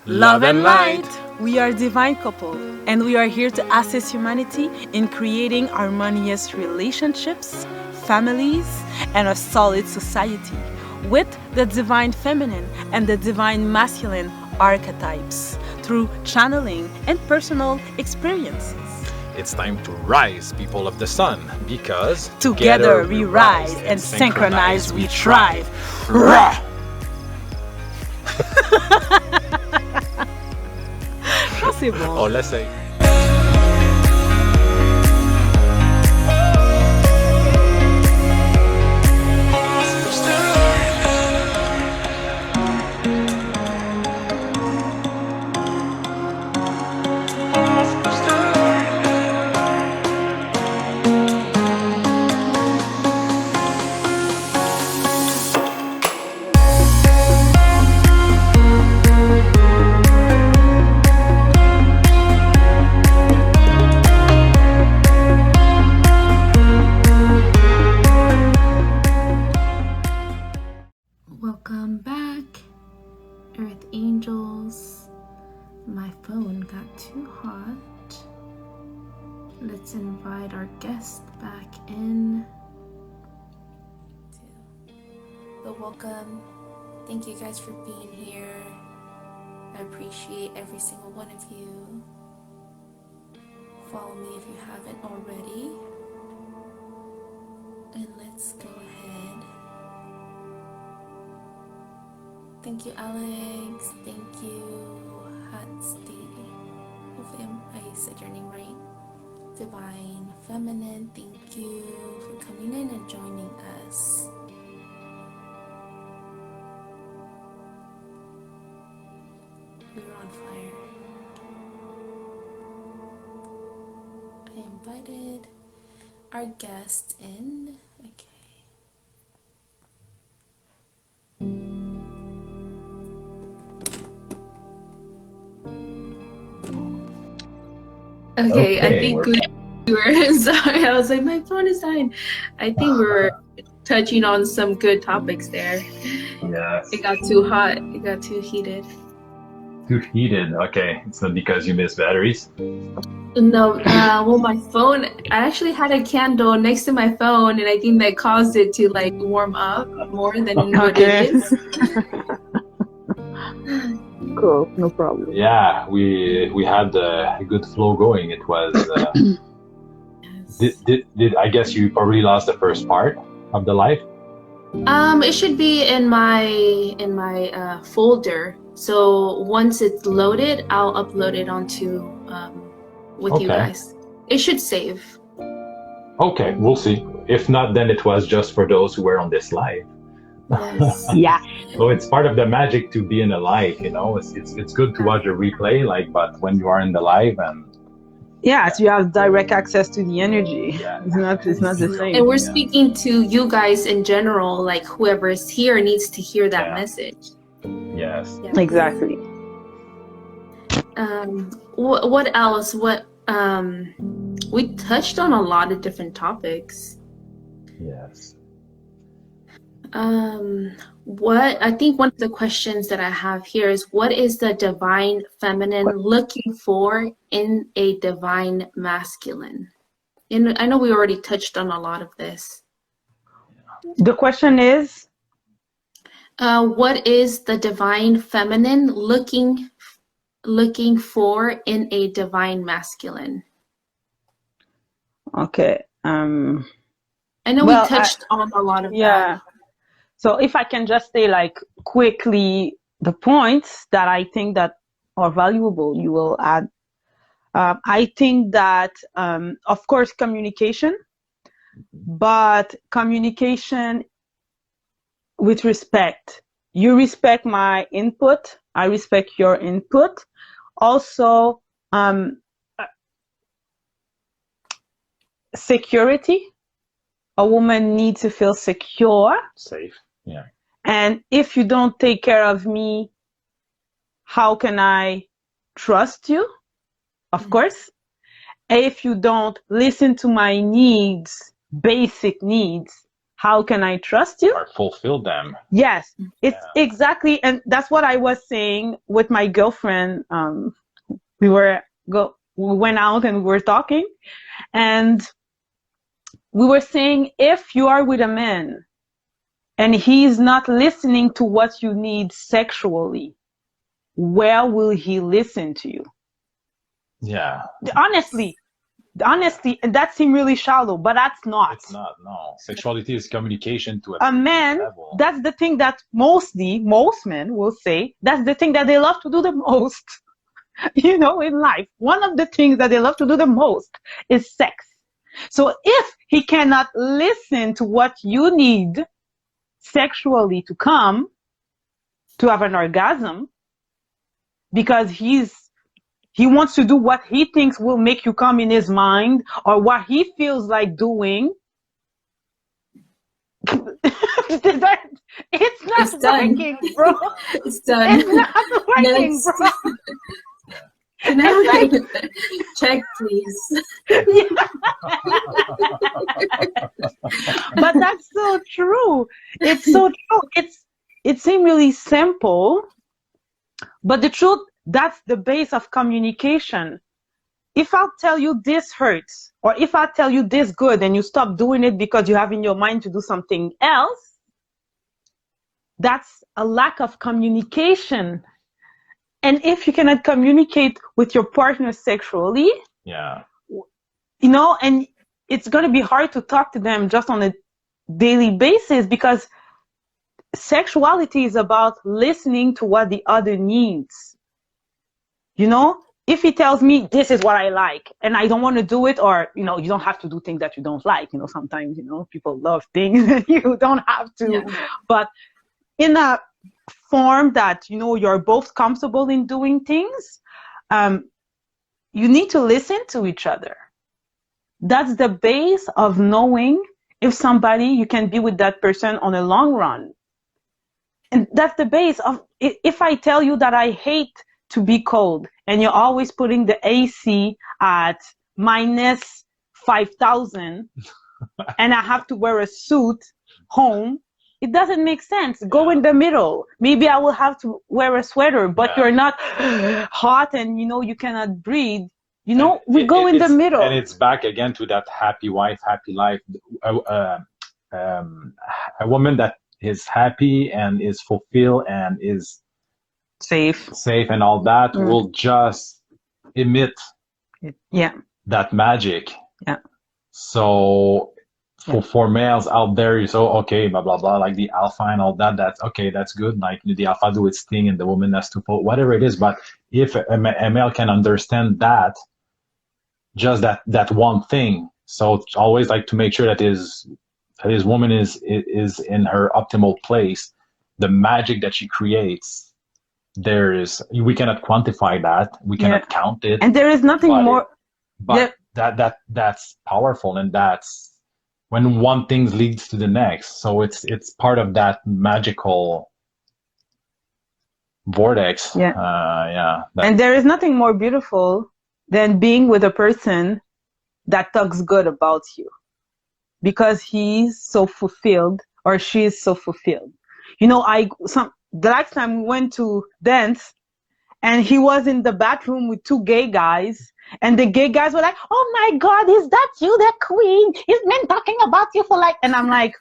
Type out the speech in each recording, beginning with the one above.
Love and light. We are Divine Couple, and we are here to assist humanity in creating harmonious relationships, families, and a solid society with the divine feminine and the divine masculine archetypes through channeling and personal experiences. It's time to rise, people of the sun, because Together we rise and synchronized we thrive. Rah! Ça, c'est bon. On l'essaye. Welcome back, Earth Angels. My phone got too hot. Let's invite our guest back in. But welcome. Thank you guys for being here. I appreciate every single one of you. Follow me if you haven't already. And let's go ahead. Thank you, Alex. Thank you, Hatsti. Hopefully I said your name right. Divine Feminine, thank you for coming in and joining us. We're on fire. I invited our guest in. Okay. Okay, I think we were sorry. I was like, my phone is dying. I think we were touching on some good topics there. Yes. It got too hot. It got too heated. Too heated. Okay, it's not because you missed batteries. No, well, my phone. I actually had a candle next to my phone, and I think that caused it to like warm up more than what it is. Cool, no problem. Yeah, we had a good flow going. It was. Yes. Did I guess you probably lost the first part of the live? It should be in my folder. So once it's loaded, I'll upload it onto with you guys. It should save. Okay, we'll see. If not, then it was just for those who were on this live. Yes. Yeah. So it's part of the magic to be in a live, you know. It's good to watch a replay, but when you are in the live and So you have direct access to the energy. It's not the same. And we're speaking to you guys in general, like whoever is here needs to hear that message. yes. Yeah. Exactly. What else? We touched on a lot of different topics. Yes. What I think one of the questions that I have here is, what is the divine feminine looking for in a divine masculine? And I know we already touched on a lot of this. The question is, what is the divine feminine looking for in a divine masculine? okay. I know we touched on a lot of that. So if I can just say like quickly the points that I think that are valuable, you will add. I think that of course communication, but communication with respect. You respect my input, I respect your input. Also, security. A woman needs to feel secure. Safe. Yeah. And if you don't take care of me, how can I trust you? Of course. If you don't listen to my needs, basic needs, how can I trust you? Or fulfill them. Yes, it's exactly, and that's what I was saying with my girlfriend. We went out and we were talking, and we were saying, if you are with a man and he's not listening to what you need sexually, where will he listen to you? Yeah. Honestly, and that seems really shallow, but that's not. It's not, no. Sexuality is communication to A man, level. that's the thing that most men will say, that's the thing that they love to do the most, in life. One of the things that they love to do the most is sex. So if he cannot listen to what you need sexually to have an orgasm, because he wants to do what he thinks will make you come in his mind, or what he feels like doing, it's not working, bro. It's done. It's not working, Next. bro. Can I check, please? But that's so true. It's so true. It seems really simple, but the truth, that's the base of communication. If I tell you this hurts, or if I tell you this good and you stop doing it because you have in your mind to do something else, that's a lack of communication. And if you cannot communicate with your partner sexually, and it's going to be hard to talk to them just on a daily basis, because sexuality is about listening to what the other needs. If he tells me this is what I like and I don't want to do it, or, you don't have to do things that you don't like. Sometimes, people love things that you don't have to, but in a form that, you're both comfortable in doing things, you need to listen to each other. That's the base of knowing if you can be with that person on a long run. And that's the base of, if I tell you that I hate to be cold and you're always putting the AC at minus 5,000 and I have to wear a suit home, it doesn't make sense. Go in the middle. Maybe I will have to wear a sweater, but you're not hot and you cannot breathe. We go in the middle. And it's back again to that happy wife, happy life. A woman that is happy and is fulfilled and is safe and all that will just emit that magic. So for males out there, okay, blah blah blah, like the alpha and all that, that's okay, that's good, like the alpha do its thing and the woman has to pull whatever it is. But if a male can understand that, just that one thing, so it's always like to make sure that his woman is in her optimal place, the magic that she creates, we cannot quantify that, we cannot count it, and there is nothing more. That's powerful, and that's when one thing leads to the next. So it's part of that magical vortex. And there is nothing more beautiful than being with a person that talks good about you, because he's so fulfilled or she's so fulfilled. The last time we went to dance, and he was in the bathroom with two gay guys, and the gay guys were like, "Oh my God, is that you, the queen? He's been talking about you for like," and I'm like,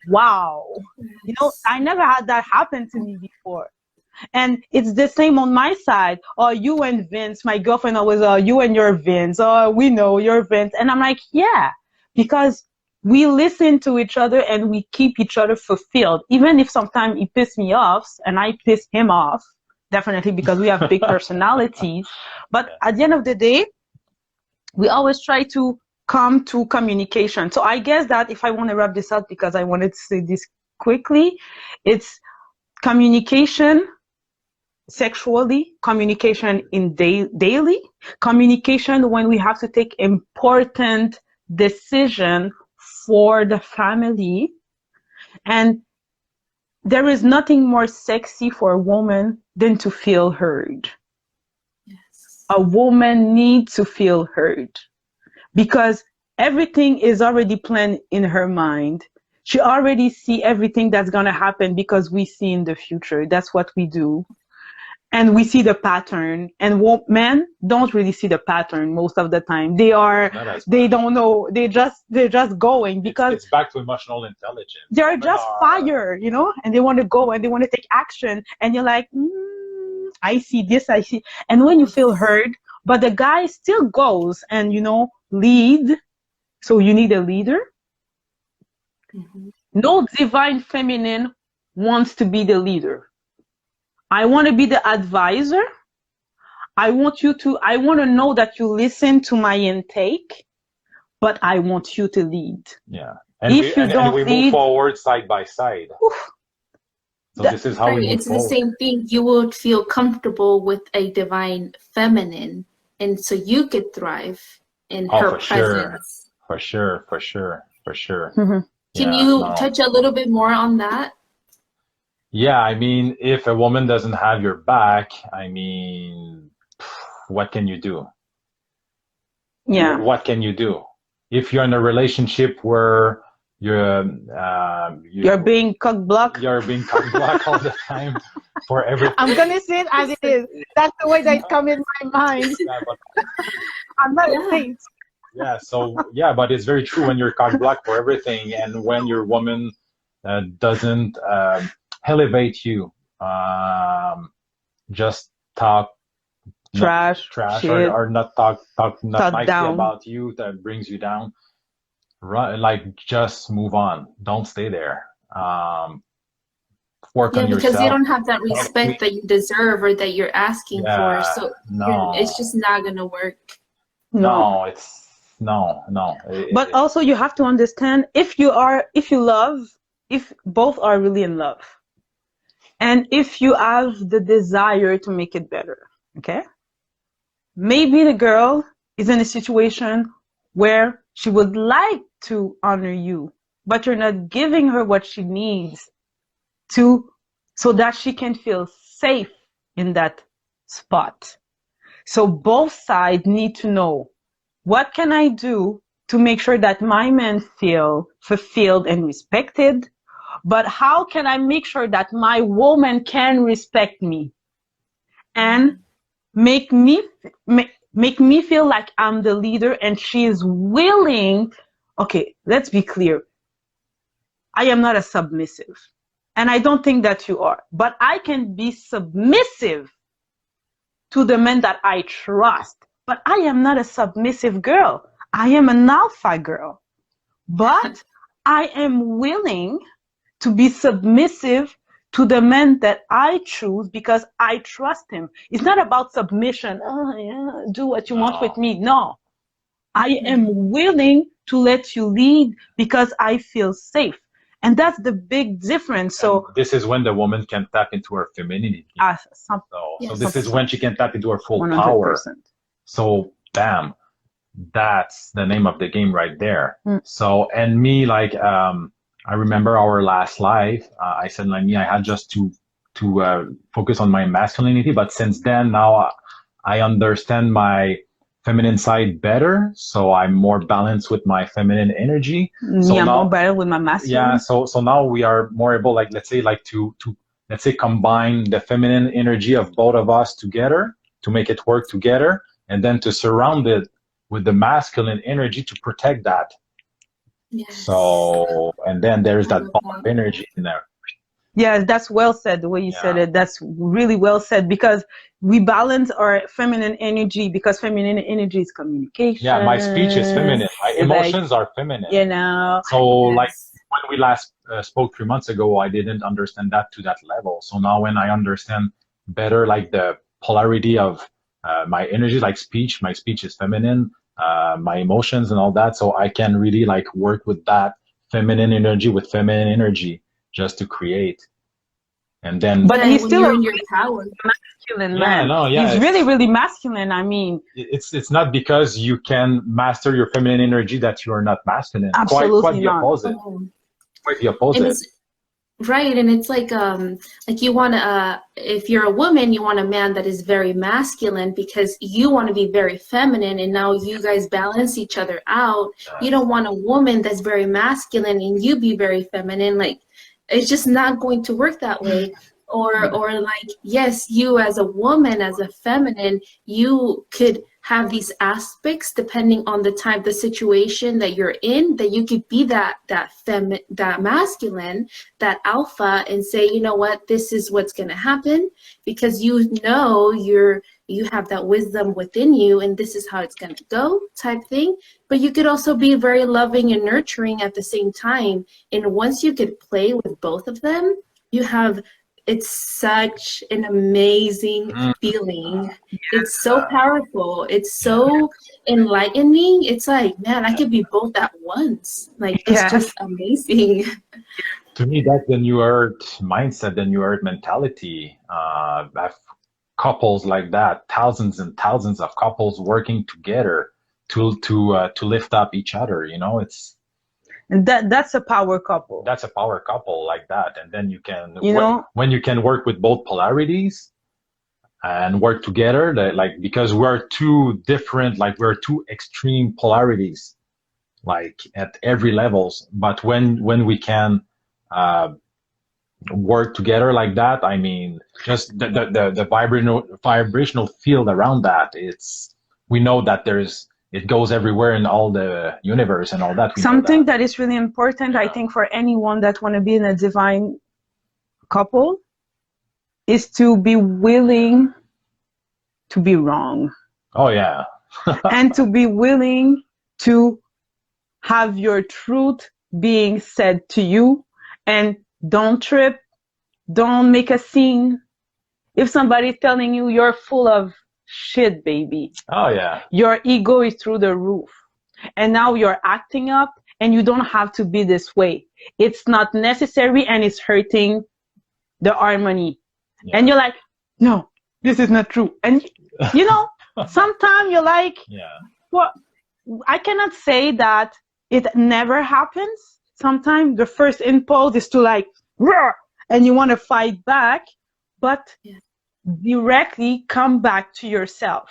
wow, I never had that happen to me before. And it's the same on my side. Or you and Vince, my girlfriend always, you and your Vince, or we know your Vince. And I'm like, yeah, because we listen to each other and we keep each other fulfilled. Even if sometimes he pisses me off and I piss him off, definitely, because we have big personalities. But at the end of the day, we always try to come to communication. So I guess that if I want to wrap this up, because I wanted to say this quickly, it's communication sexually, communication in daily, communication when we have to take important decision for the family. And there is nothing more sexy for a woman than to feel heard. Yes. A woman needs to feel heard, because everything is already planned in her mind. She already see everything that's going to happen because we see in the future. That's what we do. And we see the pattern, and men don't really see the pattern most of the time. They don't know. They're just going because it's back to emotional intelligence. They're just fire, you know, and they want to go and they want to take action. And you're like, I see this, I see. And when you feel heard, but the guy still goes and, you know, lead. So you need a leader. Mm-hmm. No divine feminine wants to be the leader. I want to be the advisor. I want to know that you listen to my intake, but I want you to lead. Yeah. And we move forward side by side. So this is how we move It's forward. The same thing. You would feel comfortable with a divine feminine, and so you could thrive in her presence. For sure. Mm-hmm. Can you touch a little bit more on that? Yeah, I mean, if a woman doesn't have your back, I mean, what can you do? Yeah. What can you do? If you're in a relationship where you're being cock-blocked. You're being cock-blocked all the time for everything. I'm going to say it as it is. That's the way that come in my mind. Yeah, but, I'm not a saint. Yeah, so, yeah, but it's very true when you're cock-blocked for everything, and when your woman doesn't elevate you, just talk trash or not talk nicely down about you, that brings you down. Right, like just move on. Don't stay there. Work on yourself. Because you don't have that respect that you deserve or that you're asking for. So it's just not gonna work. No. But also you have to understand if both are really in love, and if you have the desire to make it better, okay? Maybe the girl is in a situation where she would like to honor you, but you're not giving her what she needs so that she can feel safe in that spot. So both sides need to know, what can I do to make sure that my men feel fulfilled and respected? But how can I make sure that my woman can respect me and make me feel like I'm the leader and she is willing? Okay, let's be clear. I am not a submissive, and I don't think that you are, but I can be submissive to the men that I trust. But I am not a submissive girl. I am an alpha girl. But I am willing to be submissive to the man that I choose because I trust him. It's not about submission. Oh, yeah, do what you want with me. No. I am willing to let you lead because I feel safe. And that's the big difference. So this is when the woman can tap into her femininity. So this is when she can tap into her full 100%. Power. So bam, that's the name of the game right there. So, and me, like, I remember our last live, I said, like me, I had just to focus on my masculinity. But since then, now I understand my feminine side better. So I'm more balanced with my feminine energy. So I'm more better with my masculine. Yeah. So now we are more able, like, let's say, like to let's say combine the feminine energy of both of us together to make it work together, and then to surround it with the masculine energy to protect that. Yes. So, and then there's that bomb of energy in there. Yeah, that's well said, the way you said it. That's really well said, because we balance our feminine energy, because feminine energy is communication. Yeah, my speech is feminine. My emotions are feminine. You know. So, like, when we last spoke 3 months ago, I didn't understand that to that level. So now when I understand better, like, the polarity of my energy, like my speech is feminine, my emotions and all that. So I can really, like, work with that feminine energy with feminine energy just to create. And then, but he's still in your power, masculine man. He's really, really masculine. I mean, it's not because you can master your feminine energy that you are not masculine. Absolutely quite the opposite. Quite the opposite. Right, and it's like you want if you're a woman, you want a man that is very masculine because you want to be very feminine, and now you guys balance each other out. You don't want a woman that's very masculine and you be very feminine. Like, it's just not going to work that way. Or like, yes, you as a woman, as a feminine, you could have these aspects depending on the time, the situation that you're in, that you could be that masculine, that alpha, and say, you know what, this is what's going to happen, because you know you have that wisdom within you, and this is how it's going to go, type thing. But you could also be very loving and nurturing at the same time. And once you could play with both of them, you have, it's such an amazing feeling. It's so powerful. It's so enlightening. It's like, man, I could be both at once. Like, it's just amazing. To me, that's the New Earth mindset, the New Earth mentality. Couples like that, thousands and thousands of couples working together to lift up each other. You know, it's. And that's a power couple. That's a power couple like that. And then you can, you know, when you can work with both polarities and work together, like, because we're two different, like, we're two extreme polarities, like at every levels. But when we can work together like that, I mean, just the vibrational field around that, we know that it goes everywhere in all the universe and all that. Something that is really important, I think, for anyone that want to be in a divine couple is to be willing to be wrong. Oh, yeah. And to be willing to have your truth being said to you, and don't trip, don't make a scene. If somebody's telling you you're full of shit, baby. Oh, yeah. Your ego is through the roof. And now you're acting up, and you don't have to be this way. It's not necessary, and it's hurting the harmony. Yeah. And you're like, no, this is not true. And, you know, sometimes you're like, well, I cannot say that it never happens. Sometimes the first impulse is to like, roar, and you want to fight back, but directly come back to yourself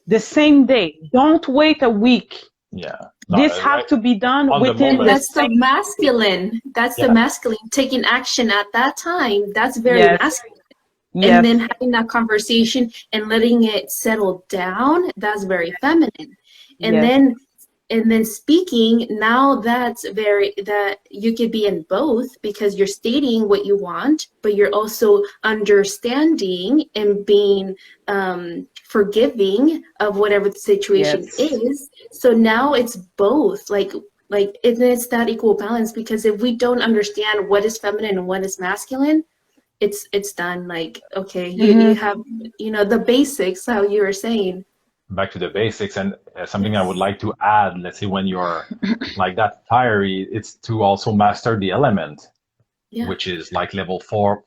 the same day. Don't wait a week. This has to be done within that's the masculine. That's the masculine taking action at that time. That's very masculine. And then having that conversation and letting it settle down, that's very feminine. And then speaking, now that you could be in both, because you're stating what you want, but you're also understanding and being forgiving of whatever the situation is. So now it's both, like it's that equal balance, because if we don't understand what is feminine and what is masculine, it's done. Like, okay, you have, you know, the basics, how you were saying. Back to the basics, and something I would like to add, let's say when you're like that fiery, it's to also master the element, which is like level 4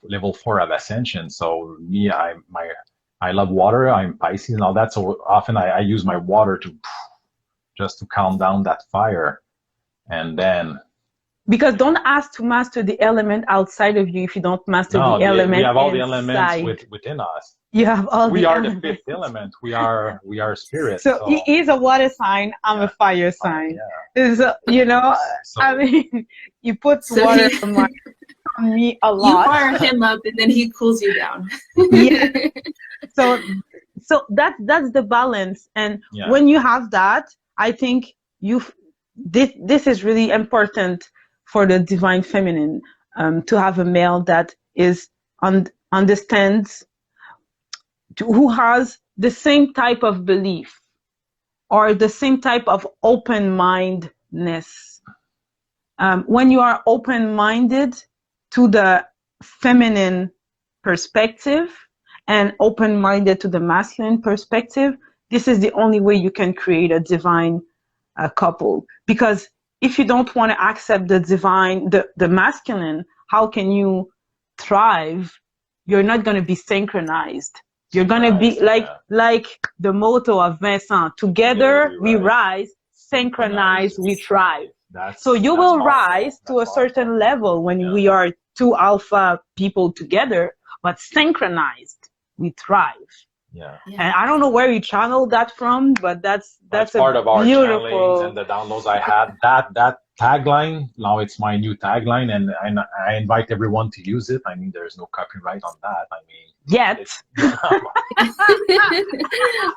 of ascension. So me, I love water, I'm Pisces and all that, so often I use my water to just to calm down that fire. And then, because don't ask to master the element outside of you if you don't master the element. We have all the elements within us. You have all we are the fifth element. We are spirit. So he is a water sign. I'm a fire sign. So, you know, I mean, you put water on me a lot. You fire him up, and then he cools you down. So that's the balance. And when you have that, I think this is really important for the divine feminine, to have a male that is understands, who has the same type of belief or the same type of open-mindedness. When you are open-minded to the feminine perspective and open-minded to the masculine perspective, this is the only way you can create a divine couple. Because if you don't want to accept the divine, the masculine, how can you thrive? You're not going to be synchronized. You're going to be like the motto of Vincent, together we rise, synchronized we thrive. So you will rise to a certain level when we are two alpha people together, but synchronized, we thrive. Yeah. And I don't know where you channeled that from, but that's part of our beautiful channelings and the downloads I had. That tagline, now it's my new tagline, and I invite everyone to use it. I mean, there's no copyright on that. I mean, yet.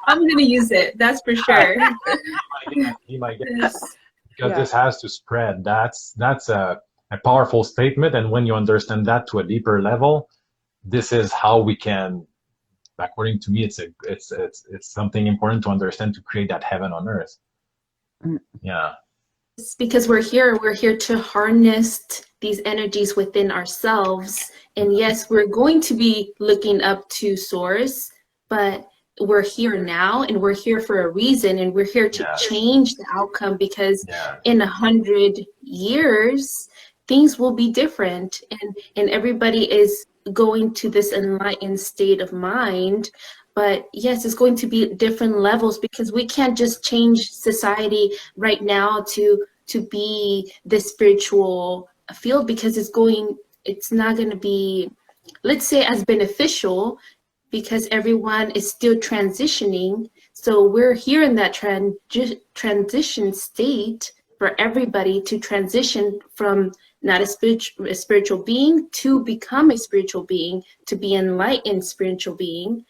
I'm gonna use it. That's for sure. He might get because this has to spread. That's a powerful statement, and when you understand that to a deeper level, this is how we can. According to me, it's something important to understand to create that heaven on earth. Yeah. It's because we're here to harness these energies within ourselves. And yes, we're going to be looking up to source, but we're here now and we're here for a reason, and we're here to change the outcome, because in 100 years, things will be different, and everybody is going to this enlightened state of mind. But yes, it's going to be different levels, because we can't just change society right now to be this spiritual field, because it's not going to be, let's say, as beneficial, because everyone is still transitioning. So we're here in that transition state for everybody to transition from not a spiritual being to become a spiritual being, to be enlightened spiritual being.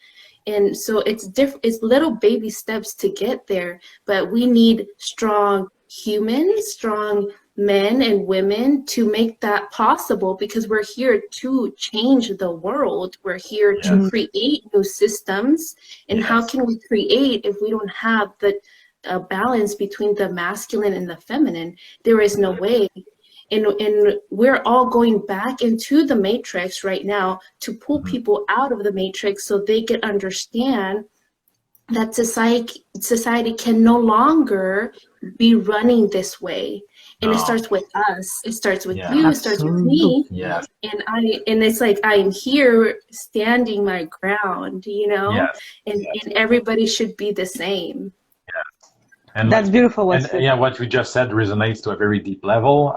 And so it's little baby steps to get there, but we need strong humans, strong men and women to make that possible, because we're here to change the world. We're here to create new systems. And how can we create if we don't have the balance between the masculine and the feminine? There is no way. And we're all going back into the matrix right now to pull people out of the matrix, so they can understand that society can no longer be running this way. And it starts with us. It starts with you. It starts with me. Yes. And it's like, I am here standing my ground, and everybody should be the same. And that's beautiful. What we just said resonates to a very deep level.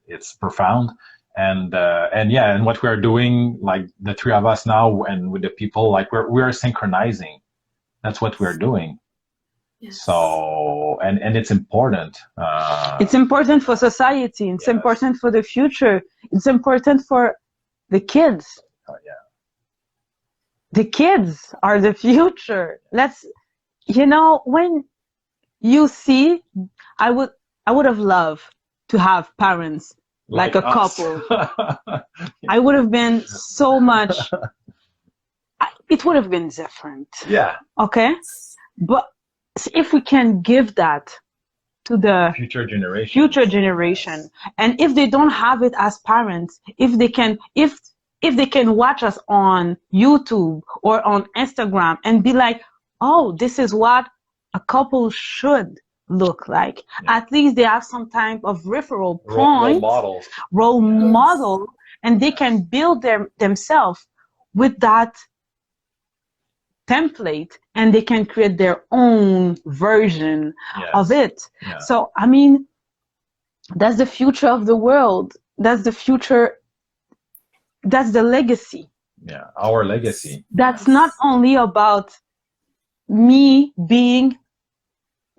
It's profound, and what we are doing, like the three of us now, and with the people, like we are synchronizing. That's what we are doing. Yes. So, and it's important. It's important for society. It's important for the future. It's important for the kids. The kids are the future. When you see, I would have loved to have parents like a couple. I would have been so much. It would have been different. Yeah. Okay. But if we can give that to the future generation, and if they don't have it as parents, if they can watch us on YouTube or on Instagram and be like, oh, this is what a couple should look like. At least they have some type of referral point, role model, and they can build themselves with that template, and they can create their own version of it. So I mean, that's the future of the world. That's the future. That's the legacy. Our legacy. That's not only about me being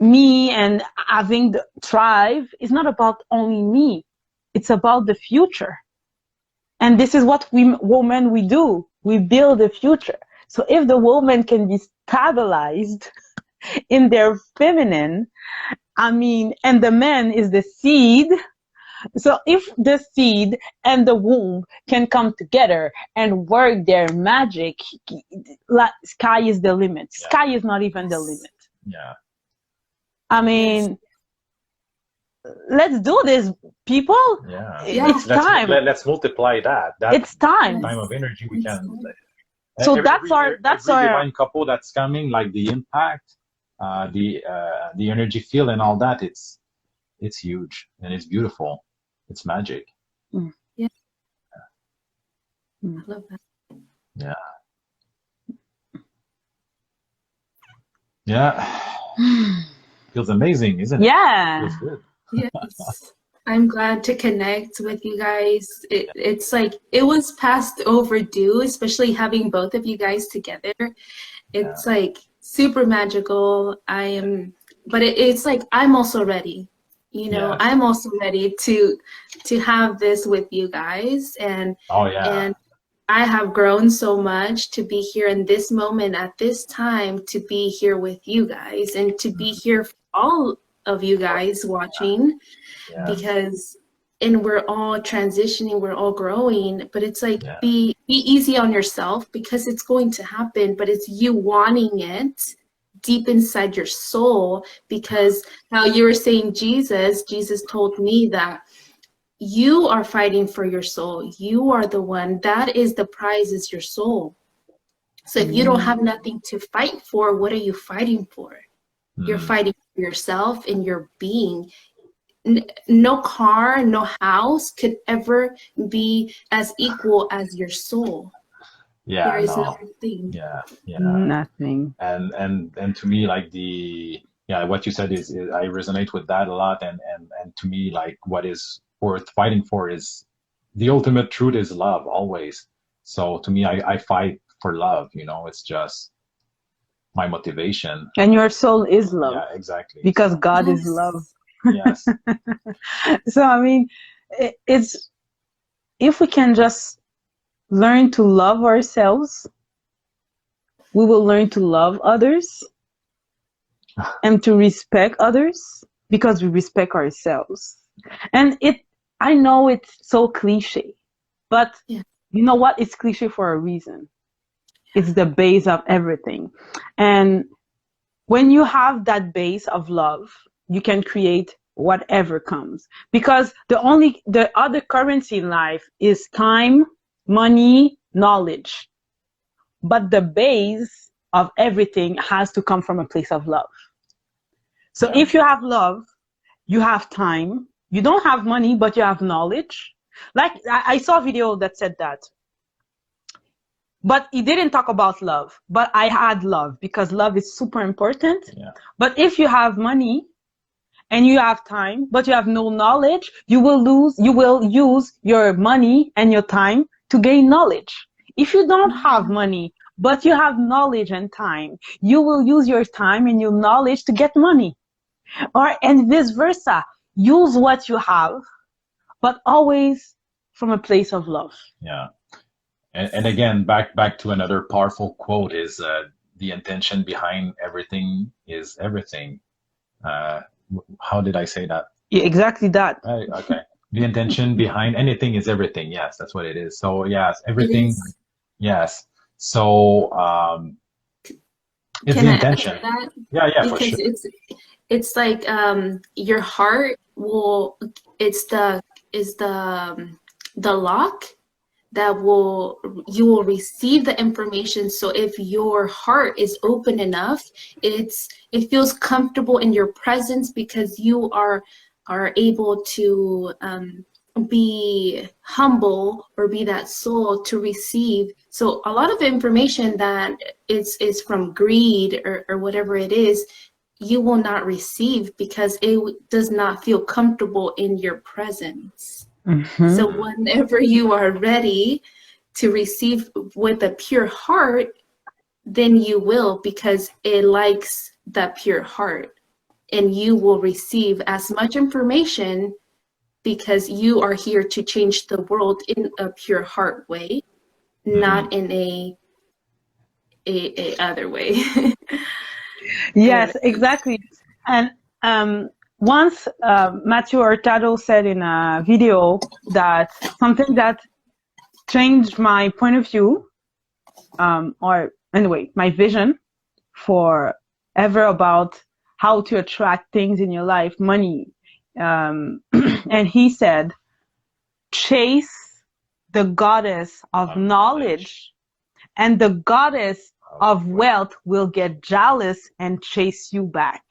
me and having the thrive. It's not about only me. It's about the future. And this is what women do. We build the future. So if the woman can be stabilized in their feminine, and the man is the seed. So if the seed and the womb can come together and work their magic, sky is the limit. Sky is not even the limit. Let's do this, people. It's time. Let's multiply that. It's time. Time of energy we can. So that's our divine couple that's coming, like the impact, the energy field and all that. It's huge and it's beautiful. It's magic. I love that. Feels amazing, isn't it? Yeah. Feels good. Yes. I'm glad to connect with you guys. It's like it was past overdue, especially having both of you guys together. It's like super magical. But it's like I'm also ready. You know, Yes. I'm also ready to have this with you guys, and I have grown so much to be here in this moment at this time, to be here with you guys, and to be here for all of you guys watching. Because and we're all transitioning, we're all growing, but it's like be easy on yourself, because it's going to happen, but it's you wanting it deep inside your soul. Because how you were saying Jesus told me that you are fighting for your soul. You are the one, that is the prize, is your soul. So if you don't have nothing to fight for, what are you fighting for? You're fighting for yourself and your being. No car, no house could ever be as equal as your soul. There is nothing. Nothing. And to me, like what you said is I resonate with that a lot. And to me, like what is worth fighting for is the ultimate truth is love always. So to me, I fight for love. You know, it's just my motivation. And your soul is love. Yeah, exactly. Because God is love. Yes. So I mean, it's if we can just learn to love ourselves, we will learn to love others and to respect others, because we respect ourselves. And I know it's so cliche, but you know what? It's cliche for a reason. It's the base of everything. And when you have that base of love, you can create whatever comes. Because the other currency in life is time, money, knowledge. But the base of everything has to come from a place of love. So if you have love, you have time. You don't have money, but you have knowledge. Like I saw a video that said that. But he didn't talk about love. But I had love, because love is super important. Yeah. But if you have money and you have time, but you have no knowledge, you will use your money and your time to gain knowledge. If you don't have money, but you have knowledge and time, you will use your time and your knowledge to get money. And vice versa. Use what you have, but always from a place of love. Yeah. And again, back to another powerful quote is the intention behind everything is everything. How did I say that? Yeah, exactly that. Okay. The intention behind anything is everything. Yes, that's what it is. So yes, everything. Yes. So it's the intention. Yeah, because for sure. It's like your heart is the lock that you will receive the information. So if your heart is open enough, it feels comfortable in your presence, because you are able to be humble, or be that soul to receive. So a lot of information that is from greed or whatever it is, you will not receive, because it does not feel comfortable in your presence. So whenever you are ready to receive with a pure heart, then you will, because it likes that pure heart, and you will receive as much information, because you are here to change the world in a pure heart way, not in a other way. Yes, exactly. And once Matthew Hurtado said in a video that something that changed my point of view, or anyway, my vision forever about how to attract things in your life, money. And he said, chase the goddess of knowledge, and the goddess of wealth will get jealous and chase you back.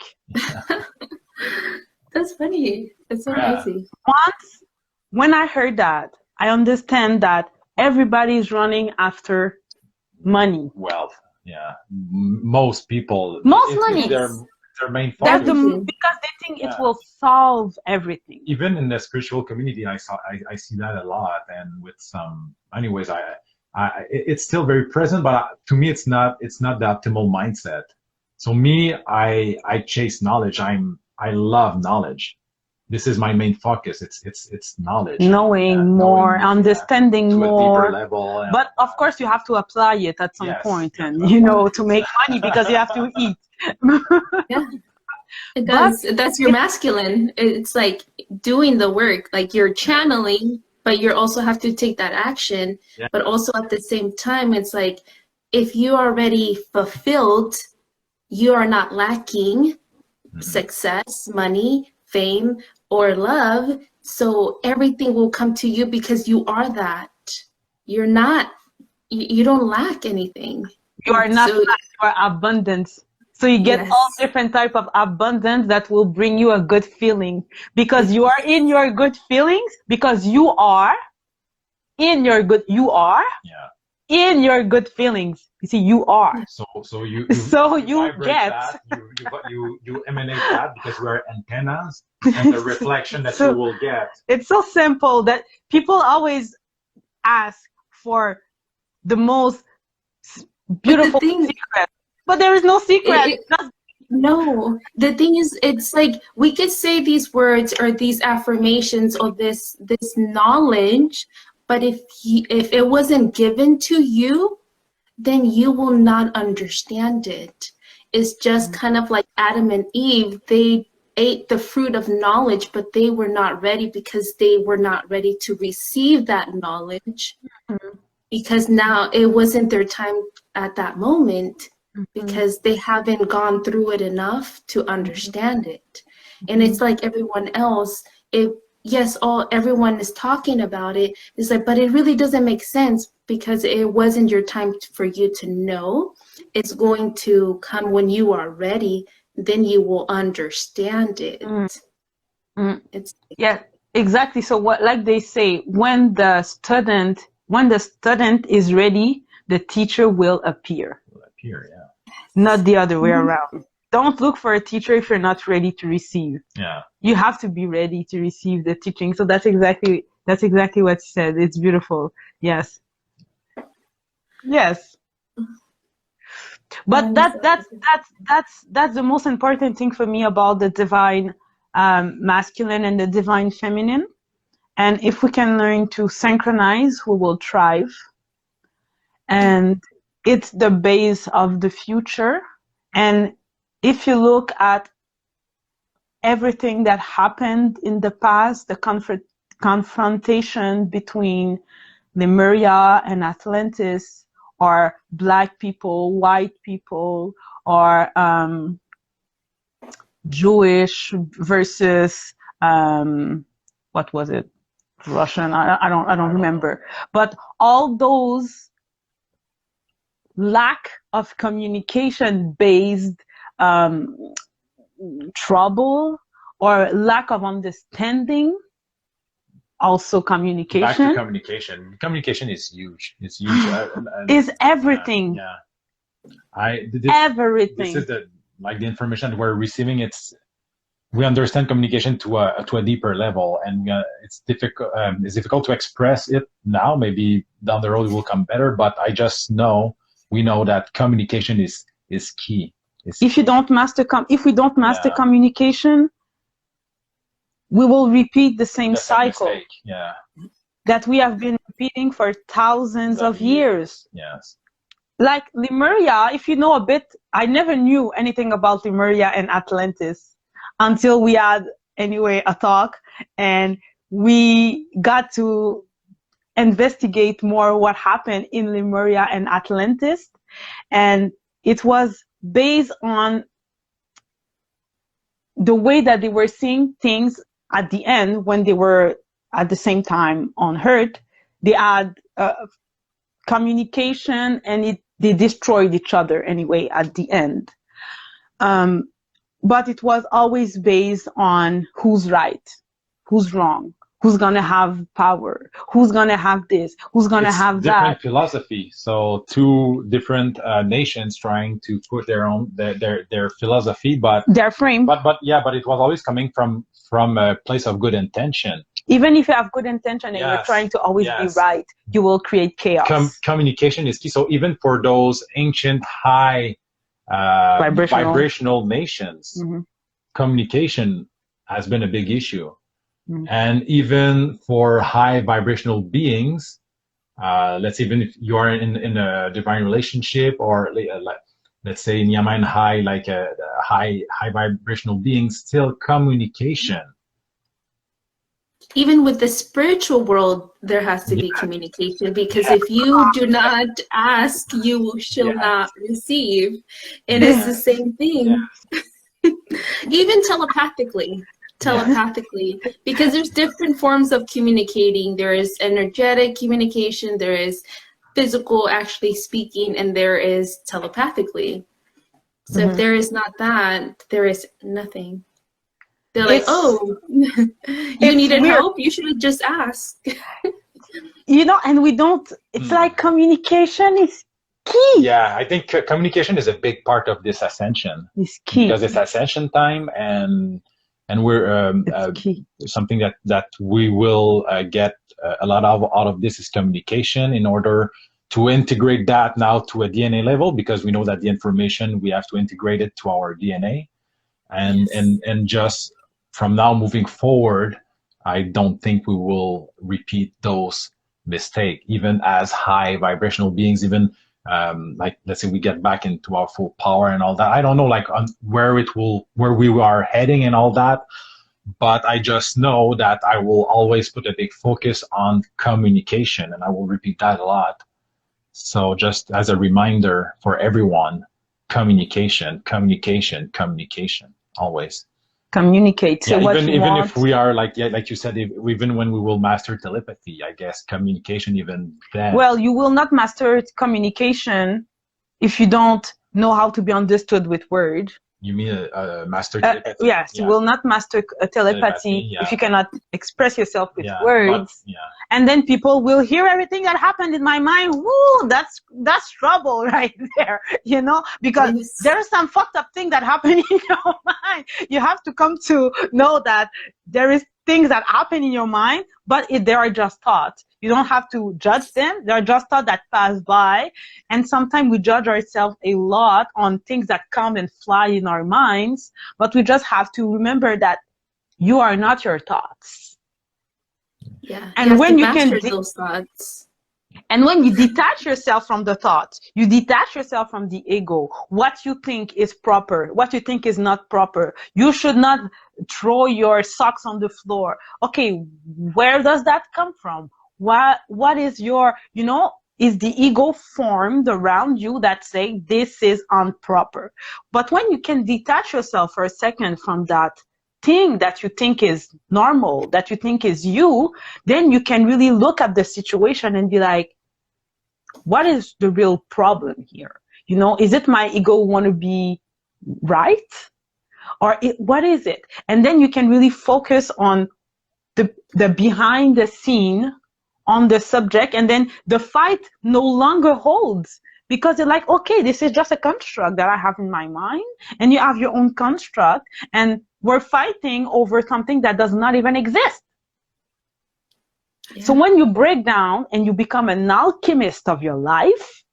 That's funny. That's so crazy. When I heard that, I understand that everybody's running after money. Wealth. Yeah. Most people. Most money. their main That's focus. because they think it will solve everything. Even in the spiritual community, I see that a lot, and with some, anyways, it's still very present, but to me, it's not the optimal mindset. So me, I chase knowledge. I love knowledge. This is my main focus. It's knowledge, knowing more, understanding to more. A deeper level. But of course, you have to apply it at some point, and to make money because you have to eat. Yeah, it does. That's your masculine. It's like doing the work, like you're channeling, but you also have to take that action. Yeah. But also at the same time, it's like if you are already fulfilled, you are not lacking success, money, fame, or love. So everything will come to you because you are that. You're not, you don't lack anything. You are not lack, you are abundance. So you get all different type of abundance that will bring you a good feeling because you are in your good feelings, because you are in your good, in your good feelings. You see, you are. So you get that, you emanate that because we are antennas and the reflection that you will get. It's so simple that people always ask for the most beautiful secret, but there is no secret. No, the thing is, it's like we could say these words or these affirmations or this knowledge, but if it wasn't given to you, then you will not understand it. It's just kind of like Adam and Eve. They ate the fruit of knowledge, but they were not ready because they were not ready to receive that knowledge because now it wasn't their time at that moment because they haven't gone through it enough to understand it. And it's like everyone else, everyone is talking about it. It's like, but it really doesn't make sense because it wasn't your time for you to know. It's going to come when you are ready. Then you will understand it. Yeah, exactly. So what, like they say, when the student is ready, the teacher will appear. Not the other way around. Don't look for a teacher if you're not ready to receive. Yeah. You have to be ready to receive the teaching. So that's exactly what you said. It's beautiful. Yes. But that's the most important thing for me about the divine masculine and the divine feminine. And if we can learn to synchronize, we will thrive. And it's the base of the future. And if you look at everything that happened in the past, the confrontation between Lemuria and Atlantis, or black people, white people, or Jewish versus what was it? Russian? I don't remember. But all those lack of communication based trouble or lack of understanding, also communication. Back to communication. Communication is huge. It's huge. Is everything. Everything. This is the information we're receiving. We understand communication to a deeper level, and it's difficult. It's difficult to express it now. Maybe down the road it will come better. But we know that communication is key. If we don't master communication, we will repeat the same cycle that we have been repeating for thousands of years. Yes. Like Lemuria, if you know a bit, I never knew anything about Lemuria and Atlantis until we had a talk, and we got to investigate more what happened in Lemuria and Atlantis. And it was based on the way that they were seeing things at the end when they were at the same time on Earth. They had communication, and they destroyed each other anyway at the end. But it was always based on who's right, who's wrong, who's gonna have power, who's gonna have this, who's gonna have different that. philosophy. So two different nations trying to put their own their philosophy, but their frame. But it was always coming from a place of good intention. Even if you have good intention and you're trying to always be right, you will create chaos. Communication is key. So even for those ancient high vibrational nations, communication has been a big issue. And even for high vibrational beings, let's say even if you are in a divine relationship, or like let's say in Yaman high, like a high vibrational beings, still communication. Even with the spiritual world, there has to be communication, because if you do not ask, you shall not receive. It is the same thing. Even telepathically, because there's different forms of communicating. There is energetic communication, there is physical, actually speaking, and there is telepathically. So if there is not that, there is nothing. They're like, oh, you needed help? You should have just asked. And we don't, it's like communication is key. Yeah, I think communication is a big part of this ascension. It's key. Because it's ascension time, and we're something that we will get a lot of out of this is communication, in order to integrate that now to a DNA level, because we know that the information, we have to integrate it to our DNA. And just from now moving forward, I don't think we will repeat those mistakes, even as high vibrational beings, even like let's say we get back into our full power and all that. I don't know like on where we are heading and all that, but I just know that I will always put a big focus on communication, and I will repeat that a lot. So just as a reminder for everyone, communication, always. Communicate. So even if we are like you said, even when we will master telepathy, I guess communication even then. Well, you will not master communication if you don't know how to be understood with words. You mean a master telepathy? Yes, you will not master telepathy if you cannot express yourself with words. And then people will hear everything that happened in my mind. Woo, that's trouble right there, because there's some fucked up thing that happened in your mind. You have to come to know that there is things that happen in your mind, but they are just thoughts. You don't have to judge them. They're just thoughts that pass by. And sometimes we judge ourselves a lot on things that come and fly in our minds, but we just have to remember that you are not your thoughts. Yeah. And when you can those thoughts. And when you detach yourself from the thoughts, you detach yourself from the ego, what you think is proper, what you think is not proper. You should not throw your socks on the floor. Okay, where does that come from? What is your, is the ego formed around you that say this is improper? But when you can detach yourself for a second from that thing that you think is normal, that you think is you, then you can really look at the situation and be like, what is the real problem here? Is it my ego want to be right? Or what is it? And then you can really focus on the behind the scene, on the subject, and then the fight no longer holds, because you're like, okay, this is just a construct that I have in my mind, and you have your own construct, and we're fighting over something that does not even exist. So when you break down and you become an alchemist of your life,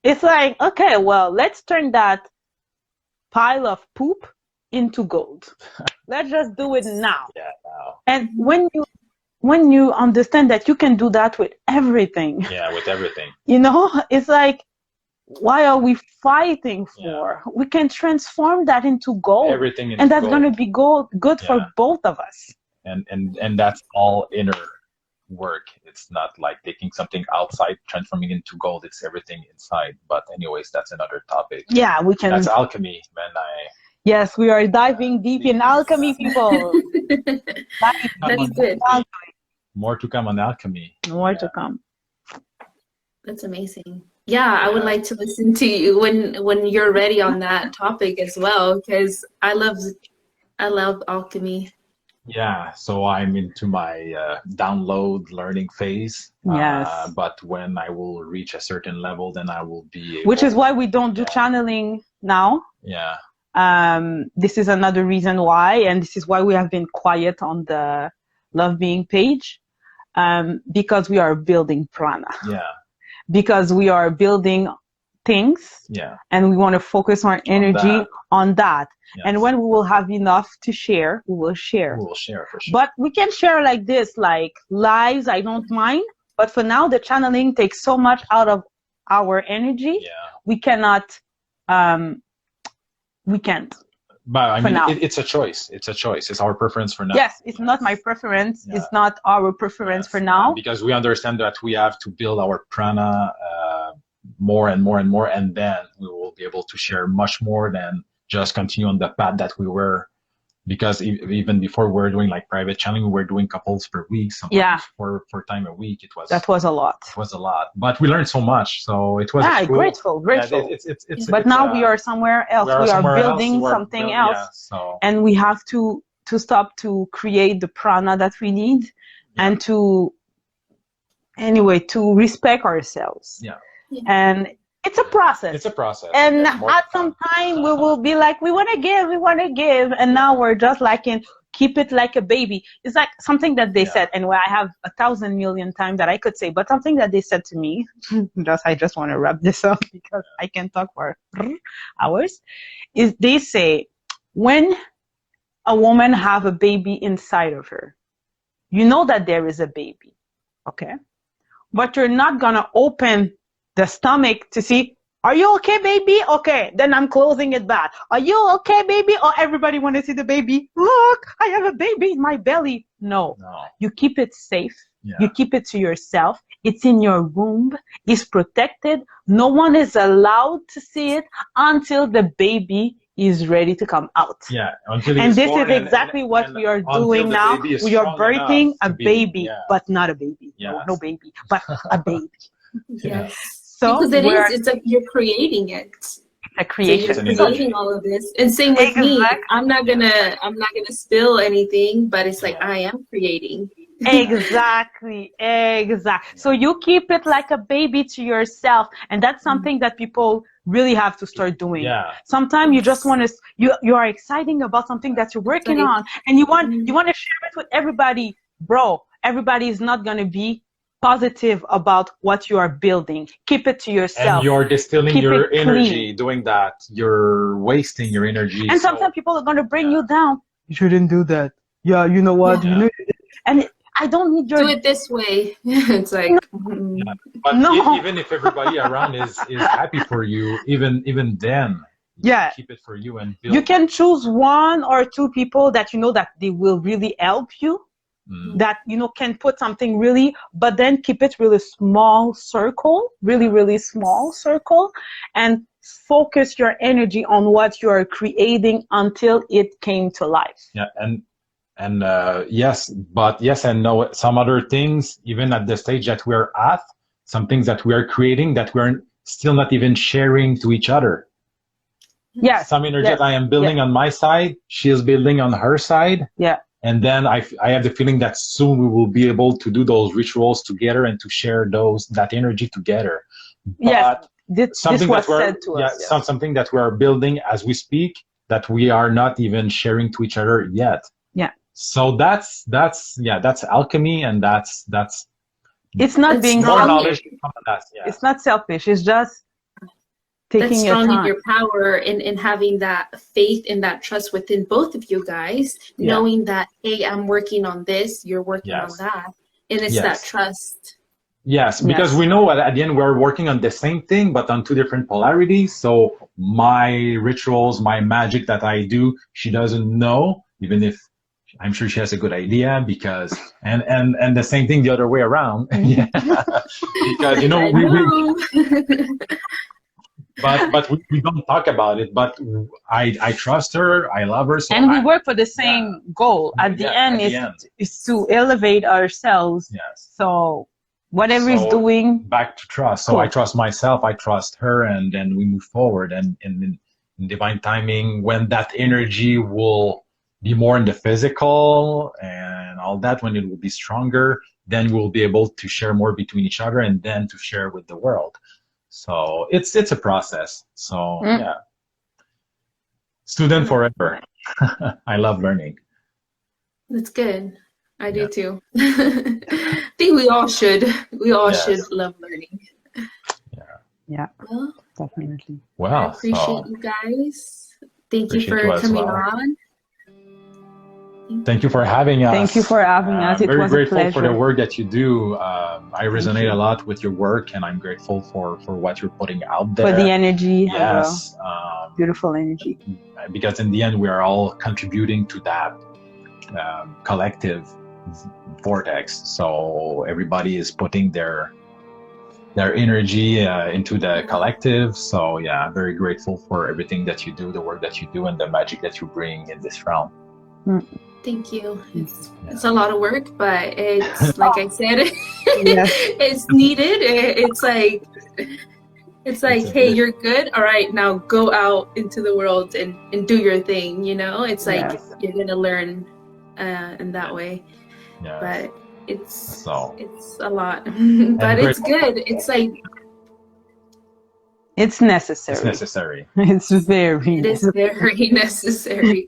it's like, okay, well, let's turn that pile of poop into gold. Let's just do it now. Yeah, now. And when you understand that you can do that with everything. Yeah, with everything. It's like, why are we fighting for? Yeah. We can transform that into gold. Everything into and that's gold. Going to be good for both of us. And that's all inner work. It's not like taking something outside, transforming it into gold. It's everything inside. But anyways, that's another topic. Yeah, we can. That's alchemy, man. Yes, we are diving deep in alchemy, people. That's good. More to come on alchemy. More to come. That's amazing. Yeah, I would like to listen to you when you're ready on that topic as well, because I love alchemy. Yeah, so I'm into my download learning phase. Yes. But when I will reach a certain level, then I will be able. Which is why we don't do channeling now. Yeah. This is another reason why, and this is why we have been quiet on the Love Being page, because we are building prana. Yeah. Because we are building things. Yeah. And we want to focus our energy on that. Yes. And when we will have enough to share, we will share. We will share for sure. But we can share like this, like lives, I don't mind. But for now, the channeling takes so much out of our energy. Yeah. We cannot, we can't. But I mean, now. It's a choice. It's a choice. It's our preference for now. Yes, it's not my preference. Yeah. It's not our preference for now. Because we understand that we have to build our prana more and more and more, and then we will be able to share much more than just continue on the path that we were. Because even before we were doing like private channeling, we were doing couples per week, sometimes four time a week. That was a lot. It was a lot, but we learned so much. So it was cool. grateful. Yeah, but now we are somewhere else. We are building something else, and we have to stop to create the prana that we need, and to respect ourselves. Yeah. And it's a process. It's a process. And at some time we will be like, we want to give. And now we're just like keep it like a baby. It's like something that they said, and where I have 1,000 million times that I could say, but something that they said to me, I just want to wrap this up because I can talk for hours, is they say, when a woman have a baby inside of her, you know that there is a baby, okay? But you're not going to open the stomach to see, are you okay, baby? Okay, then I'm closing it back. Are you okay, baby? Or everybody want to see the baby? Look, I have a baby in my belly. No. You keep it safe. Yeah. You keep it to yourself. It's in your womb. It's protected. No one is allowed to see it until the baby is ready to come out. Yeah. And this is exactly what we are doing now. We are birthing a baby, but not a baby. Yes. No baby, but a baby. Yes. So because it's like you're creating it. A creation. So you're creating all of this. And same with me. I'm not gonna spill anything, but it's like I am creating. Exactly. So you keep it like a baby to yourself, and that's something that people really have to start doing. Yeah. Sometimes you just want to you are exciting about something that you're working on, and you want to share it with everybody. Bro, everybody is not gonna be positive about what you are building. Keep it to yourself. And you're distilling your energy doing that. You're wasting your energy. And sometimes people are going to bring you down. You shouldn't do that. Yeah, you know what? Yeah. And I don't need your... Do it this way. It's like... But even if everybody around is happy for you, even then, keep it for you and build. You can choose one or two people that you know that they will really help you. That can put something really, but then keep it really small circle, really small circle, and focus your energy on what you are creating until it came to life. Yeah, and yes and no. Some other things, even at the stage that we're at, some things that we are creating that we're still not even sharing to each other. Yes. Some energy that I am building on my side, she is building on her side. Yeah. And then I have the feeling that soon we will be able to do those rituals together and to share that energy together. Yes, something this was said to us. Yes. Something that we are building as we speak that we are not even sharing to each other yet. Yeah. So that's alchemy, and that's it's not being more knowledge. It's not selfish. It's just taking that's strong in your power in having that faith and that trust within both of you guys, knowing that, hey, I'm working on this, you're working on that, and it's that trust. Yes, because we know at the end we're working on the same thing, but on two different polarities. So my rituals, my magic that I do, she doesn't know, even if I'm sure she has a good idea, because and the same thing the other way around. Because But we don't talk about it. But I trust her. I love her. So and we work for the same goal. At the end, is to elevate ourselves. Yes. So whatever is doing. Back to trust. So I trust myself. I trust her, and then we move forward. And in divine timing, when that energy will be more in the physical and all that, when it will be stronger, then we'll be able to share more between each other and then to share with the world. So it's a process. So yeah, student forever. I love learning. That's good. I do too. I think we all should. We all should love learning. Yeah. Well, definitely. Well, I appreciate you guys. Thank you for coming on. Thank you for having us. Thank you for having us. It was a pleasure. I'm very grateful for the work that you do. I resonate a lot with your work, and I'm grateful for what you're putting out there. For the energy. Yes. Beautiful energy. Because in the end, we are all contributing to that collective vortex. So everybody is putting their energy into the collective. So yeah, I'm very grateful for everything that you do, the work that you do, and the magic that you bring in this realm. Thank you. It's a lot of work, but it's like I said, it's needed. It's like, hey, you're good. All right, now go out into the world and do your thing. You know, it's like you're gonna learn in that way. Yes. But it's a lot, but it's good. It's like it's necessary. It's necessary. It is very necessary.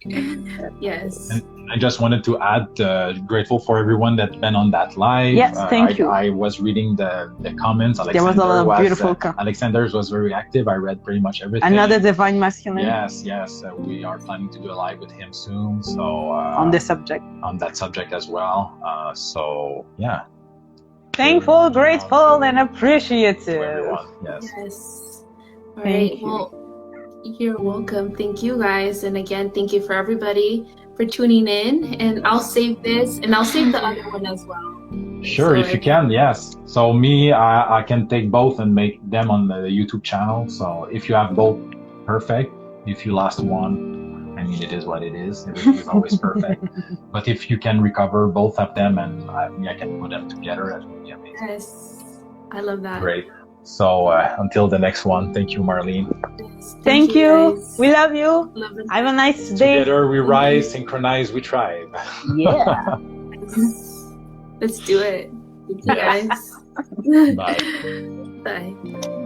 Yes. And I just wanted to add, grateful for everyone that's been on that live. Yes, thank you. I was reading the comments. There was a lot of beautiful comments. Alexander's was very active. I read pretty much everything. Another divine masculine. Yes. We are planning to do a live with him soon. So on this subject. On that subject as well. So yeah. Thankful, grateful, and appreciative. To everyone. Yes. All right. Well, you're welcome. Thank you guys. And again, thank you for everybody for tuning in. And I'll save this and I'll save the other one as well. Sure, if you can, yes. So I can take both and make them on the YouTube channel. So if you have both, perfect. If you lost one, I mean, it is what it is. Everything is always perfect. But if you can recover both of them and I can put them together, that would be amazing. Yes, I love that. Great. So until the next one, thank you, Marlene. Thank you. We love you. Have a nice day. Together we rise, synchronized, we thrive. Yeah. Let's do it. Thank you guys. Bye. Bye.